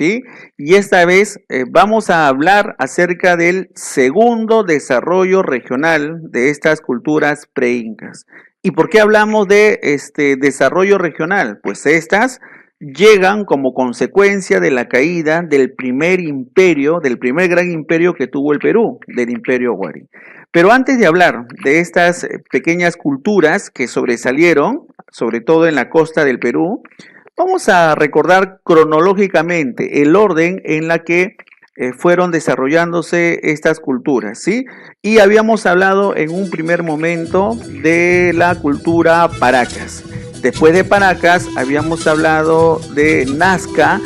¿sí? Y esta vez vamos a hablar acerca del segundo desarrollo regional de estas culturas preincas. ¿Y por qué hablamos de este desarrollo regional? Pues estas llegan como consecuencia de la caída del primer imperio, del primer gran imperio que tuvo el Perú, del Imperio Huari. Pero antes de hablar de estas pequeñas culturas que sobresalieron, sobre todo en la costa del Perú, vamos a recordar cronológicamente el orden en la que fueron desarrollándose estas culturas, ¿sí? Y habíamos hablado en un primer momento de la cultura Paracas. Después de Paracas habíamos hablado de Nazca.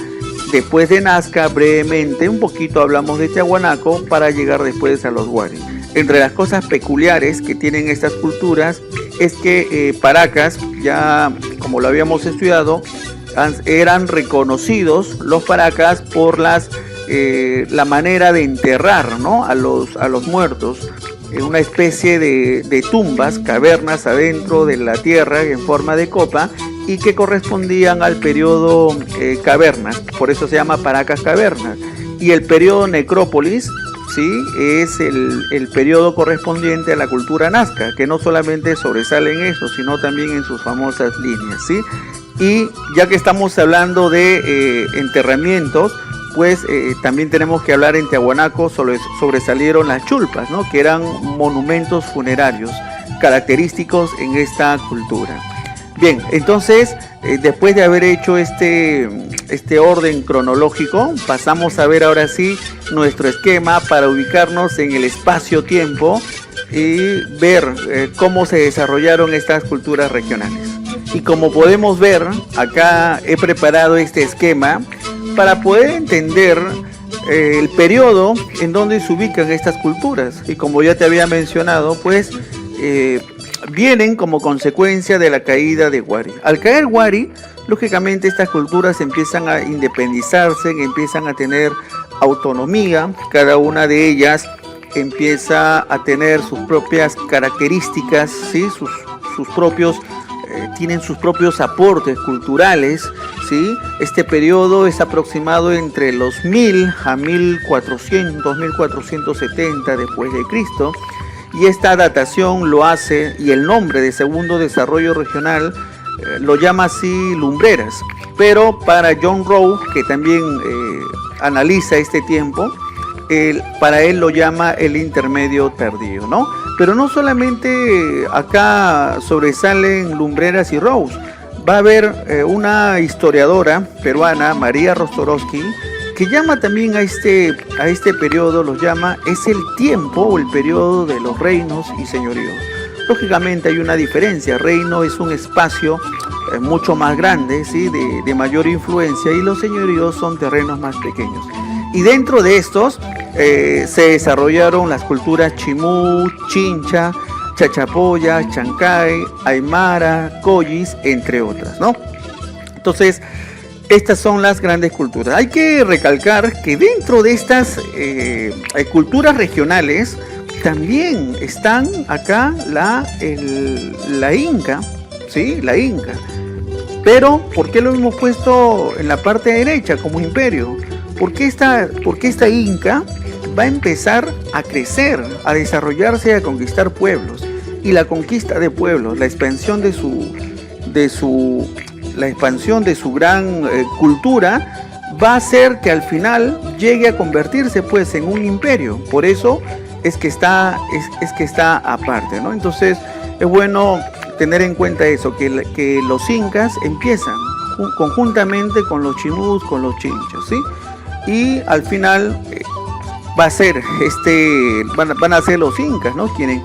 Después de Nazca, brevemente, un poquito hablamos de Tiahuanaco para llegar después a los Huari. Entre las cosas peculiares que tienen estas culturas es que Paracas, ya como lo habíamos estudiado, eran reconocidos los Paracas por la manera de enterrar, ¿no?, a los muertos, en una especie de tumbas, cavernas adentro de la tierra en forma de copa y que correspondían al periodo cavernas, por eso se llama Paracas cavernas. Y el periodo necrópolis, ¿sí?, es el periodo correspondiente a la cultura nazca, que no solamente sobresale en eso, sino también en sus famosas líneas, ¿sí? Y ya que estamos hablando de enterramientos, pues también tenemos que hablar en Tiahuanaco, sobresalieron las chulpas, ¿no?, que eran monumentos funerarios característicos en esta cultura. Bien, entonces, después de haber hecho este orden cronológico, pasamos a ver ahora sí nuestro esquema para ubicarnos en el espacio-tiempo y ver cómo se desarrollaron estas culturas regionales. Y como podemos ver, acá he preparado este esquema para poder entender el periodo en donde se ubican estas culturas. Y como ya te había mencionado, pues vienen como consecuencia de la caída de Huari. Al caer Huari, lógicamente estas culturas empiezan a independizarse, empiezan a tener autonomía, cada una de ellas empieza a tener sus propias características, ¿sí?, tienen sus propios aportes culturales, ¿sí? Este periodo es aproximado entre los 1000 a 1400, 1470 después de Cristo, y esta datación lo hace, y el nombre de segundo desarrollo regional lo llama así lumbreras, pero para John Rowe, que también analiza este tiempo, para él lo llama el intermedio tardío, ¿no? Pero no solamente acá sobresalen Lumbreras y Rose, va a haber una historiadora peruana, María Rostorovsky, que llama también a este periodo, es el tiempo o el periodo de los reinos y señoríos. Lógicamente hay una diferencia, reino es un espacio mucho más grande, ¿sí?, de mayor influencia, y los señoríos son terrenos más pequeños. Y dentro de estos se desarrollaron las culturas Chimú, Chincha, Chachapoya, Chancay, Aymara, Collis, entre otras, ¿no? Entonces, estas son las grandes culturas. Hay que recalcar que dentro de estas culturas regionales también están acá la Inca, ¿sí? La Inca. Pero, ¿por qué lo hemos puesto en la parte derecha como imperio? Porque esta Inca va a empezar a crecer, a desarrollarse y a conquistar pueblos. Y la conquista de pueblos, la expansión de su gran cultura va a hacer que al final llegue a convertirse pues en un imperio. Por eso es que está aparte, ¿no? Entonces es bueno tener en cuenta eso, que los incas empiezan conjuntamente con los chimús, con los chinchas, ¿sí? Y al final va a ser van a ser los incas, ¿no?, quienes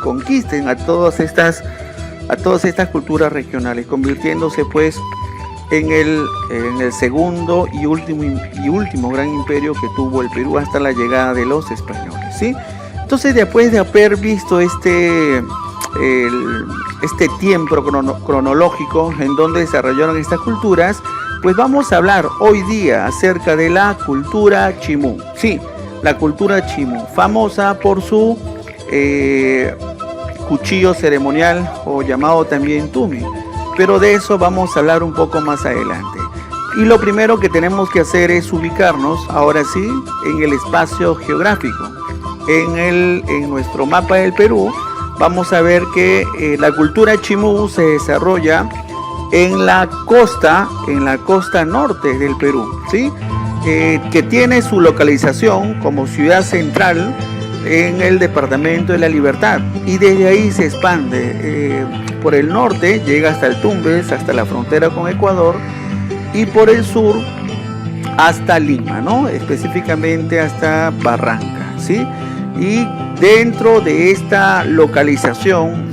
conquisten a todas estas culturas regionales, convirtiéndose pues en el segundo y último gran imperio que tuvo el Perú hasta la llegada de los españoles, ¿sí? Entonces, después de haber visto este tiempo cronológico en donde desarrollaron estas culturas, pues vamos a hablar hoy día acerca de la cultura Chimú. Sí, la cultura Chimú, famosa por su cuchillo ceremonial o llamado también tumi. Pero de eso vamos a hablar un poco más adelante. Y lo primero que tenemos que hacer es ubicarnos, ahora sí, en el espacio geográfico. En nuestro mapa del Perú vamos a ver que la cultura chimú se desarrolla en la costa norte del Perú, ¿sí? Que tiene su localización como ciudad central en el departamento de La Libertad, y desde ahí se expande por el norte, llega hasta el Tumbes, hasta la frontera con Ecuador, y por el sur hasta Lima, ¿no? Específicamente hasta Barranca, ¿sí? Y dentro de esta localización,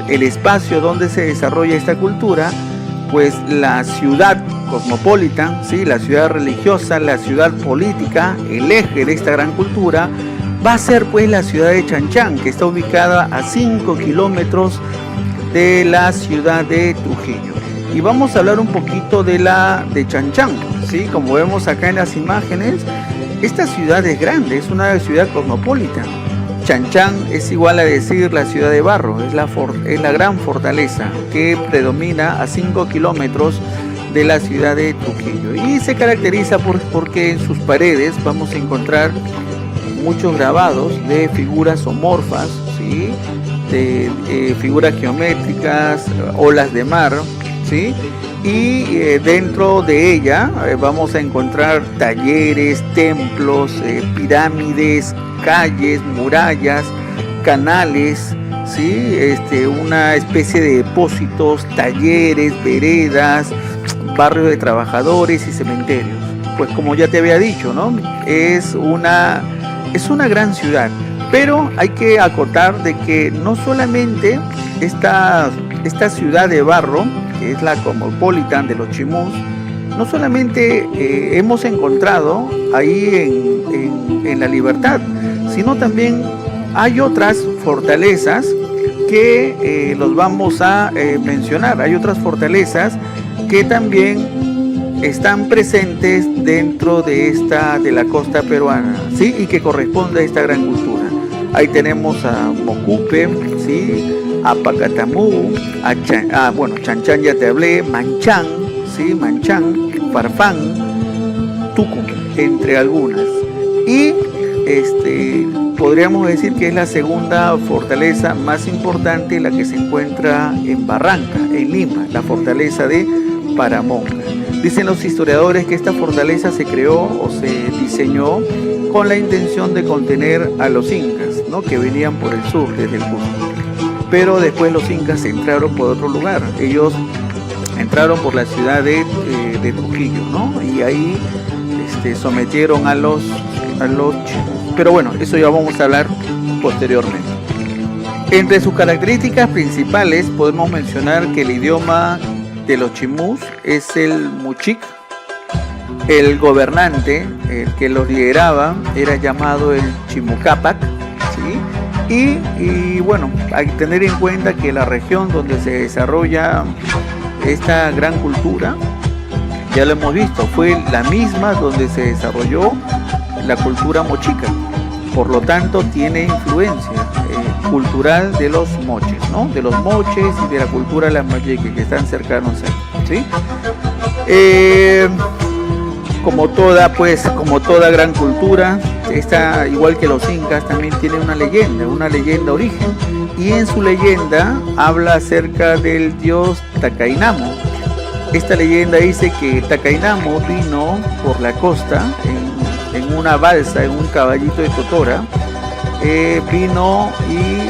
el espacio donde se desarrolla esta cultura, pues la ciudad cosmopolita, ¿sí? La ciudad religiosa, la ciudad política, el eje de esta gran cultura, va a ser pues la ciudad de Chanchán, que está ubicada a 5 kilómetros de la ciudad de Trujillo. Y vamos a hablar un poquito de Chanchán, ¿sí? Como vemos acá en las imágenes, esta ciudad es grande, es una ciudad cosmopolita. Chanchán es igual a decir la ciudad de barro, es la gran fortaleza que predomina a 5 kilómetros de la ciudad de Trujillo. Y se caracteriza porque en sus paredes vamos a encontrar muchos grabados de figuras zoomorfas, ¿sí? De figuras geométricas, olas de mar, ¿sí? Y dentro de ella vamos a encontrar talleres, templos, pirámides, calles, murallas, canales, ¿sí? Una especie de depósitos, talleres, veredas, barrios de trabajadores y cementerios. Pues como ya te había dicho, ¿no? Es una gran ciudad, pero hay que acotar de que no solamente esta ciudad de barro, que es la cosmopolitan de los chimús, no solamente hemos encontrado ahí en La Libertad, sino también hay otras fortalezas que los vamos a mencionar. Hay otras fortalezas que también están presentes dentro de la costa peruana, ¿sí? Y que corresponde a esta gran cultura. Ahí tenemos a Mocupe, ¿sí? A Pacatamú, Chanchán ya te hablé, Manchán, ¿sí? Manchán, Farfán, Tucumán, entre algunas. Y podríamos decir que es la segunda fortaleza más importante, la que se encuentra en Barranca, en Lima, la fortaleza de Paramonga. Dicen los historiadores que esta fortaleza se creó o se diseñó con la intención de contener a los incas, ¿no? Que venían por el sur, desde el Cusco. Pero después los incas entraron por otro lugar. Ellos entraron por la ciudad de Trujillo, ¿no? Y ahí sometieron a los chimús. Pero bueno, eso ya vamos a hablar posteriormente. Entre sus características principales podemos mencionar que el idioma de los chimús es el muchic. El gobernante, el que los lideraba, era llamado el Chimucápac, ¿sí? Y bueno, hay que tener en cuenta que la región donde se desarrolla esta gran cultura, ya lo hemos visto, fue la misma donde se desarrolló la cultura mochica. Por lo tanto, tiene influencia cultural de los moches, ¿no? De los moches y de la cultura de las mayeques que están cercanos ahí, ¿sí? Como toda gran cultura, esta, igual que los incas, también tiene una leyenda origen, y en su leyenda habla acerca del dios Tacainamo. Esta leyenda dice que Tacainamo vino por la costa en una balsa, en un caballito de totora, vino y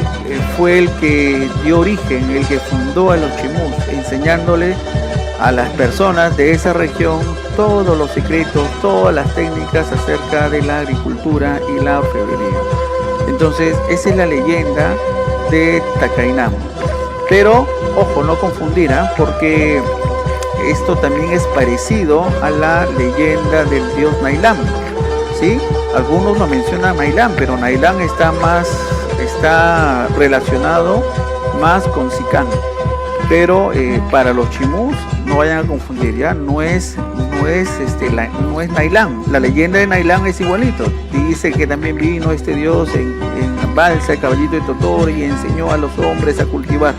fue el que dio origen, el que fundó a los chimús, enseñándole a las personas de esa región todos los secretos, todas las técnicas acerca de la agricultura y la orfebrería. Entonces, esa es la leyenda de Tacainamo. Pero, ojo, no confundir, porque esto también es parecido a la leyenda del dios Nailán, ¿sí? Algunos lo mencionan Nailán, pero Nailán está relacionado más con Sicán. Pero para los chimús, no vayan a confundir, ya no es Nailán. La leyenda de Nailán es igualito. Dice que también vino este dios en balsa, el caballito de Totor, y enseñó a los hombres a cultivar.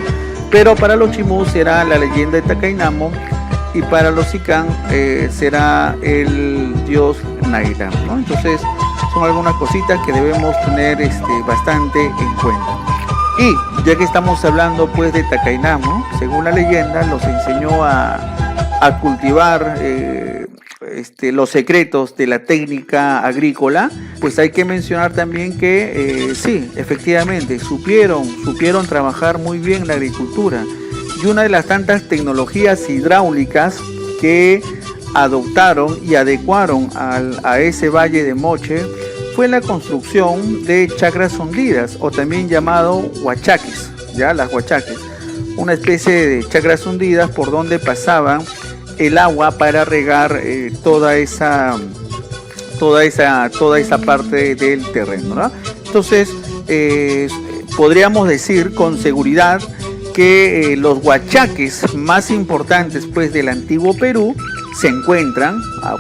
Pero para los chimús será la leyenda de Tacainamo, y para los Sicán será el dios Nailam, ¿no? Entonces son algunas cositas que debemos tener bastante en cuenta. Y ya que estamos hablando pues de Takainamo, según la leyenda los enseñó a cultivar los secretos de la técnica agrícola. Pues hay que mencionar también que sí, efectivamente supieron trabajar muy bien la agricultura, y una de las tantas tecnologías hidráulicas que adoptaron y adecuaron a ese valle de Moche fue la construcción de chacras hundidas, o también llamado huachaques, ya las huachaques, una especie de chacras hundidas por donde pasaban el agua para regar toda esa parte del terreno, ¿no? Entonces podríamos decir con seguridad que los huachaques más importantes pues del antiguo Perú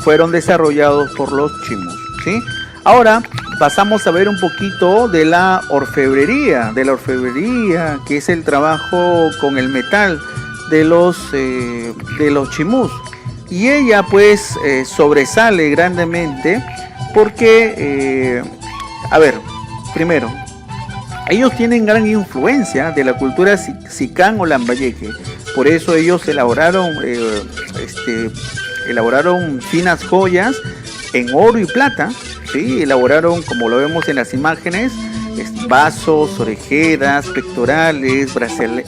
fueron desarrollados por los chimús, ¿sí? Ahora pasamos a ver un poquito de la orfebrería, que es el trabajo con el metal de los chimús. Y ella pues sobresale grandemente porque, primero, ellos tienen gran influencia de la cultura Sicán o Lambayeque. Por eso ellos elaboraron finas joyas en oro y plata, ¿sí? Elaboraron, como lo vemos en las imágenes, vasos, orejeras, pectorales,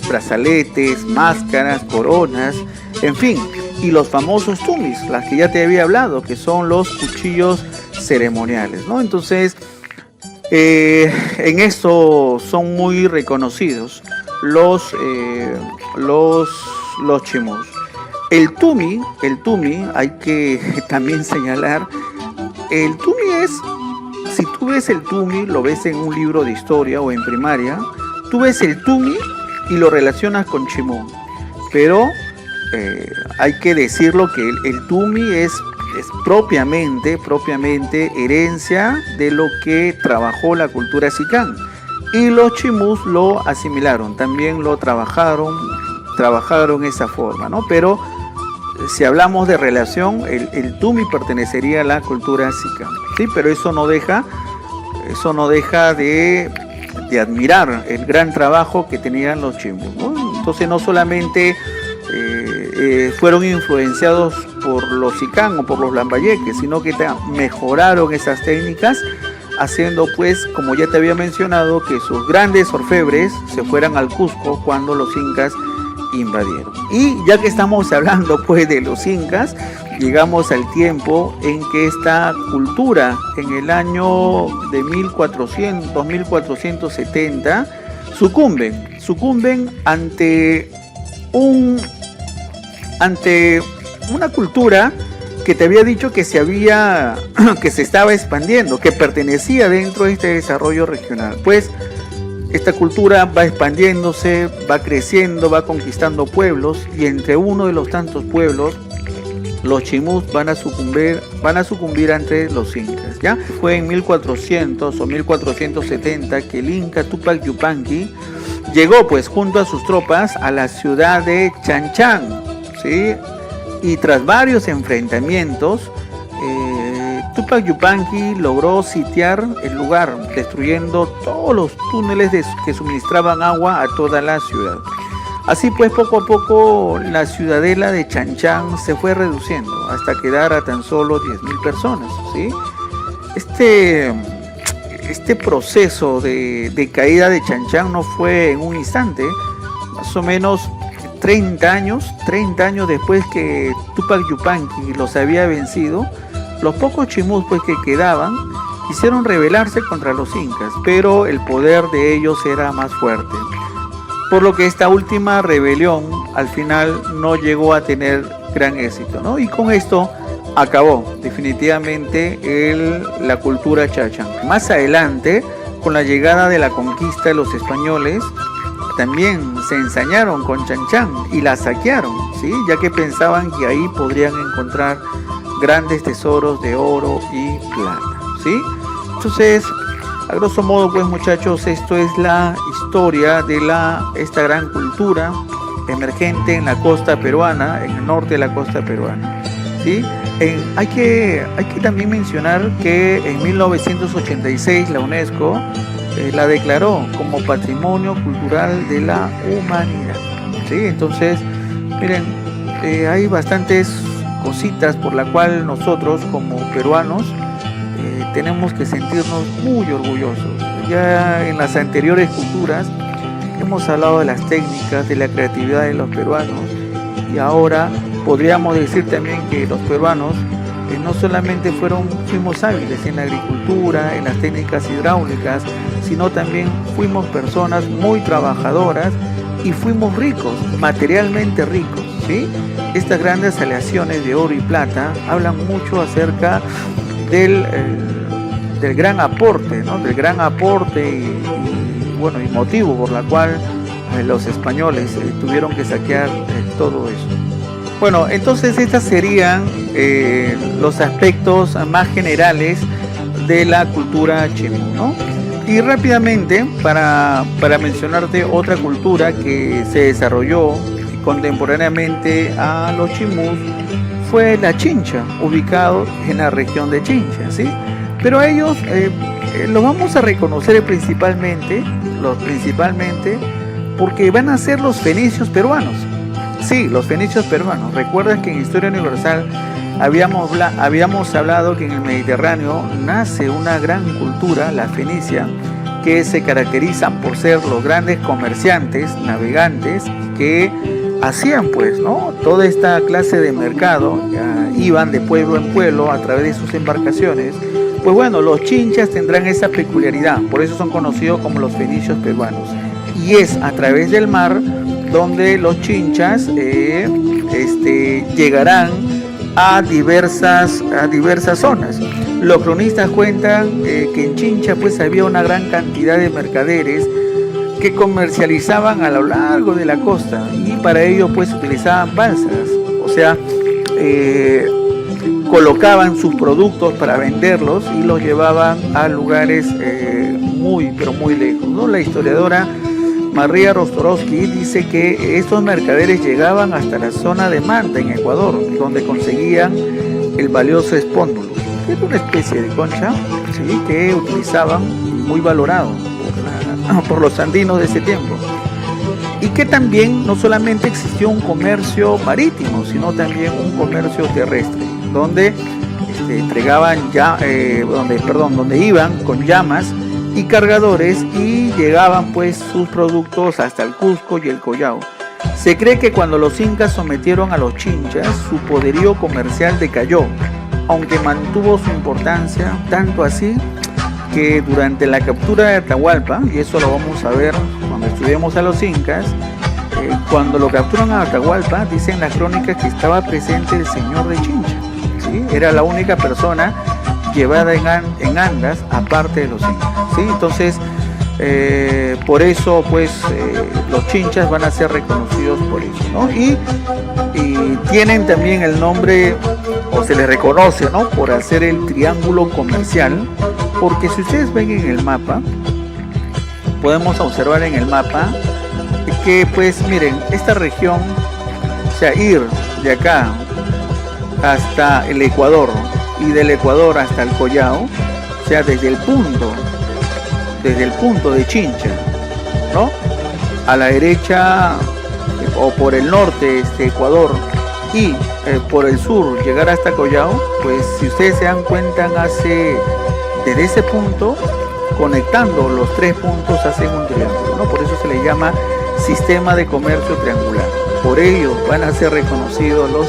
brazaletes, máscaras, coronas, en fin, y los famosos tumis, las que ya te había hablado, que son los cuchillos ceremoniales, ¿no? Entonces, en esto son muy reconocidos los chimús. El tumi, hay que también señalar, el tumi es, si tú ves el tumi, lo ves en un libro de historia o en primaria, tú ves el tumi y lo relacionas con chimú, pero hay que decirlo que el tumi es propiamente herencia de lo que trabajó la cultura Sicán, y los chimús lo asimilaron, también lo trabajaron esa forma, ¿no? Pero si hablamos de relación, el tumi pertenecería a la cultura Sicán, ¿sí? Pero eso no deja de admirar el gran trabajo que tenían los chimús, ¿no? Entonces no solamente fueron influenciados por los Sicán o por los lambayeques, sino que mejoraron esas técnicas, haciendo pues, como ya te había mencionado, que sus grandes orfebres se fueran al Cusco cuando los incas invadieron. Y ya que estamos hablando pues de los incas, llegamos al tiempo en que esta cultura, en el año de 1470, sucumben ante una cultura que te había dicho que se estaba expandiendo, que pertenecía dentro de este desarrollo regional. Pues esta cultura va expandiéndose, va creciendo, va conquistando pueblos, y entre uno de los tantos pueblos, los chimús van a sucumbir ante los incas, ¿ya? Fue en 1400 o 1470 que el inca Túpac Yupanqui llegó pues junto a sus tropas a la ciudad de Chan, ¿sí? Y tras varios enfrentamientos, Túpac Yupanqui logró sitiar el lugar, destruyendo todos los túneles que suministraban agua a toda la ciudad. Así pues, poco a poco la ciudadela de Chan se fue reduciendo hasta quedar a tan solo 10.000 personas, ¿sí? Este proceso de caída de Chan no fue en un instante, más o menos 30 años después que Túpac Yupanqui los había vencido. Los pocos chimús pues que quedaban quisieron rebelarse contra los incas, pero el poder de ellos era más fuerte, por lo que esta última rebelión al final no llegó a tener gran éxito, ¿no? Y con esto acabó definitivamente la cultura chachán. Más adelante, con la llegada de la conquista de los españoles, también se ensañaron con Chan y la saquearon, ¿sí? Ya que pensaban que ahí podrían encontrar grandes tesoros de oro y plata, ¿sí? Entonces, a grosso modo, pues muchachos, esto es la historia de esta gran cultura emergente en la costa peruana, en el norte de la costa peruana, ¿sí? Hay que también mencionar que en 1986 la UNESCO la declaró como Patrimonio Cultural de la Humanidad, ¿sí? Entonces, miren, hay bastantes cositas por la cual nosotros como peruanos tenemos que sentirnos muy orgullosos. Ya en las anteriores culturas hemos hablado de las técnicas, de la creatividad de los peruanos, y ahora podríamos decir también que los peruanos no solamente fuimos hábiles en la agricultura, en las técnicas hidráulicas, sino también fuimos personas muy trabajadoras y fuimos ricos, materialmente ricos, ¿sí? Estas grandes aleaciones de oro y plata hablan mucho acerca del gran aporte, ¿no? Del gran aporte y motivo por la cual los españoles tuvieron que saquear todo eso. Bueno, entonces estos serían los aspectos más generales de la cultura chimú, ¿no? Y rápidamente, para mencionarte otra cultura que se desarrolló contemporáneamente a los chimús, fue la Chincha, ubicado en la región de Chincha, ¿sí? Pero a ellos los vamos a reconocer principalmente porque van a ser los fenicios peruanos. Sí, los fenicios peruanos. Recuerda que en Historia Universal habíamos hablado que en el Mediterráneo nace una gran cultura, la fenicia, que se caracterizan por ser los grandes comerciantes, navegantes, que hacían pues, ¿no?, toda esta clase de mercado, iban de pueblo en pueblo a través de sus embarcaciones. Pues bueno, los chinchas tendrán esa peculiaridad, por eso son conocidos como los fenicios peruanos. Y es a través del mar donde los chinchas llegarán a diversas zonas. Los cronistas cuentan que en Chincha pues había una gran cantidad de mercaderes que comercializaban a lo largo de la costa, y para ello pues utilizaban balsas, o sea, colocaban sus productos para venderlos y los llevaban a lugares muy lejos, ¿no? La historiadora María Rostorowski dice que estos mercaderes llegaban hasta la zona de Manta, en Ecuador, donde conseguían el valioso espóndulo, que era una especie de concha, ¿sí?, que utilizaban, muy valorado por los andinos de ese tiempo. Y que también no solamente existió un comercio marítimo, sino también un comercio terrestre, donde donde iban con llamas y cargadores y llegaban pues sus productos hasta el Cusco y el Collao. Se cree que cuando los incas sometieron a los chinchas, su poderío comercial decayó, aunque mantuvo su importancia, tanto así que durante la captura de Atahualpa, y eso lo vamos a ver cuando estudiemos a los incas, cuando lo capturan a Atahualpa, dicen las crónicas que estaba presente el señor de Chincha, ¿sí? Era la única persona llevada en andas aparte de los incas, ¿sí? Entonces por eso pues los chinchas van a ser reconocidos por eso, ¿no? Y tienen también el nombre, o se les reconoce, ¿no?, por hacer el triángulo comercial, porque si ustedes ven en el mapa, podemos observar en el mapa que pues miren, esta región, o sea, ir de acá hasta el Ecuador y del Ecuador hasta el Collao, o sea, desde el punto de Chincha, ¿no?, a la derecha o por el norte Ecuador, y por el sur llegar hasta Collao, pues si ustedes se dan cuenta, desde ese punto, conectando los tres puntos, hacen un triángulo, ¿no? Por eso se le llama sistema de comercio triangular. Por ello van a ser reconocidos los